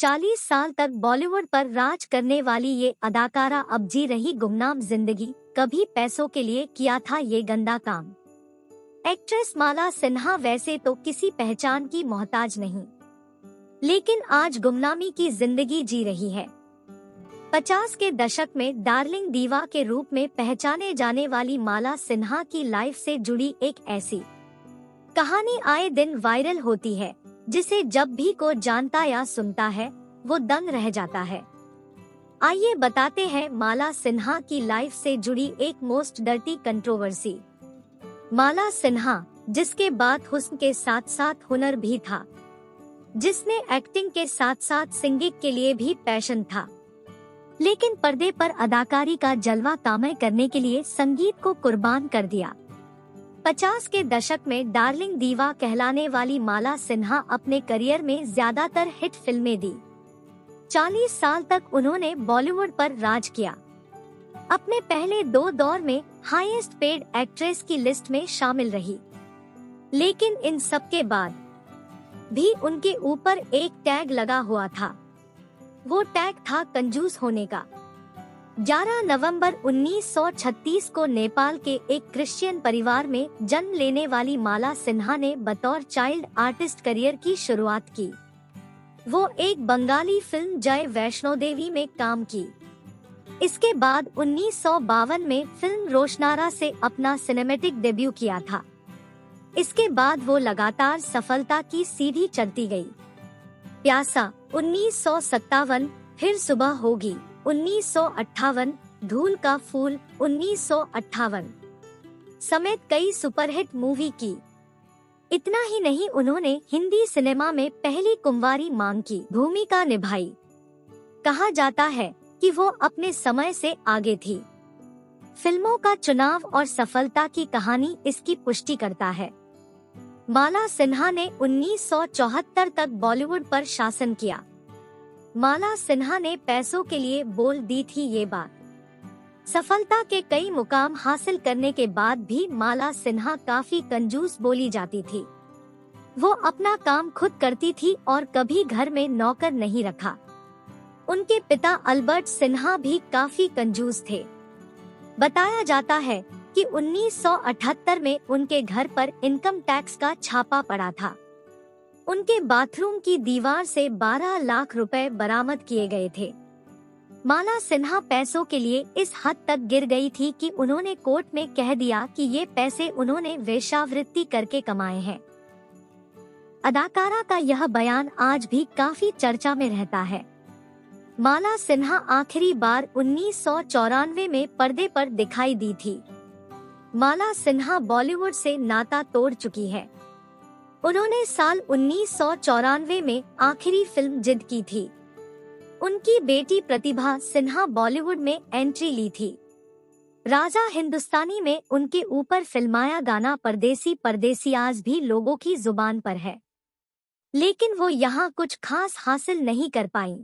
40 साल तक बॉलीवुड पर राज करने वाली ये अदाकारा अब जी रही गुमनाम जिंदगी। कभी पैसों के लिए किया था ये गंदा काम। एक्ट्रेस माला सिन्हा वैसे तो किसी पहचान की मोहताज नहीं, लेकिन आज गुमनामी की जिंदगी जी रही है। 50 के दशक में डार्लिंग दीवा के रूप में पहचाने जाने वाली माला सिन्हा की लाइफ से जुड़ी एक ऐसी कहानी आए दिन वायरल होती है, जिसे जब भी कोई जानता या सुनता है वो दंग रह जाता है। आइए बताते हैं माला सिन्हा की लाइफ से जुड़ी एक most dirty controversy. Mala Sinha, जिसके बाद हुस्न के साथ साथ हुनर भी था, जिसने एक्टिंग के साथ साथ सिंगिंग के लिए भी पैशन था, लेकिन पर्दे पर अदाकारी का जलवा कामय करने के लिए संगीत को कुर्बान कर दिया। 50 के दशक में डार्लिंग दीवा कहलाने वाली माला सिन्हा अपने करियर में ज्यादातर हिट फिल्में दी। 40 साल तक उन्होंने बॉलीवुड पर राज किया। अपने पहले 2 दौर में हाईएस्ट पेड एक्ट्रेस की लिस्ट में शामिल रही, लेकिन इन सब के बाद भी उनके ऊपर एक टैग लगा हुआ था। वो टैग था कंजूस होने का। 11 नवंबर 1936 को नेपाल के एक क्रिश्चियन परिवार में जन्म लेने वाली माला सिन्हा ने बतौर चाइल्ड आर्टिस्ट करियर की शुरुआत की। वो एक बंगाली फिल्म जय वैष्णो देवी में काम की। इसके बाद 1952 में फिल्म रोशनारा से अपना सिनेमैटिक डेब्यू किया था। इसके बाद वो लगातार सफलता की सीढ़ी चढ़ती गई। प्यासा 1957, फिर सुबह होगी 1958, धूल का फूल 1958 समेत कई सुपरहिट मूवी की। इतना ही नहीं, उन्होंने हिंदी सिनेमा में पहली कुंवारी मां की भूमिका निभाई। कहा जाता है कि वो अपने समय से आगे थी। फिल्मों का चुनाव और सफलता की कहानी इसकी पुष्टि करता है। माला सिन्हा ने 1974 तक बॉलीवुड पर शासन किया। माला सिन्हा ने पैसों के लिए बोल दी थी ये बात। सफलता के कई मुकाम हासिल करने के बाद भी माला सिन्हा काफी कंजूस बोली जाती थी। वो अपना काम खुद करती थी और कभी घर में नौकर नहीं रखा। उनके पिता अल्बर्ट सिन्हा भी काफी कंजूस थे। बताया जाता है कि 1978 में उनके घर पर इनकम टैक्स का छापा पड़ा था। उनके बाथरूम की दीवार से 12 लाख रुपए बरामद किए गए थे। माला सिन्हा पैसों के लिए इस हद तक गिर गई थी कि उन्होंने कोर्ट में कह दिया कि ये पैसे उन्होंने वेश्यावृत्ति करके कमाए हैं। अदाकारा का यह बयान आज भी काफी चर्चा में रहता है। माला सिन्हा आखिरी बार 1994 में पर्दे पर दिखाई दी थी। माला सिन्हा बॉलीवुड से नाता तोड़ चुकी है। उन्होंने साल 1994 में आखिरी फिल्म जिद की थी। उनकी बेटी प्रतिभा सिन्हा बॉलीवुड में एंट्री ली थी। राजा हिंदुस्तानी में उनके ऊपर फिल्माया गाना परदेसी परदेसी आज भी लोगों की जुबान पर है, लेकिन वो यहाँ कुछ खास हासिल नहीं कर पाईं।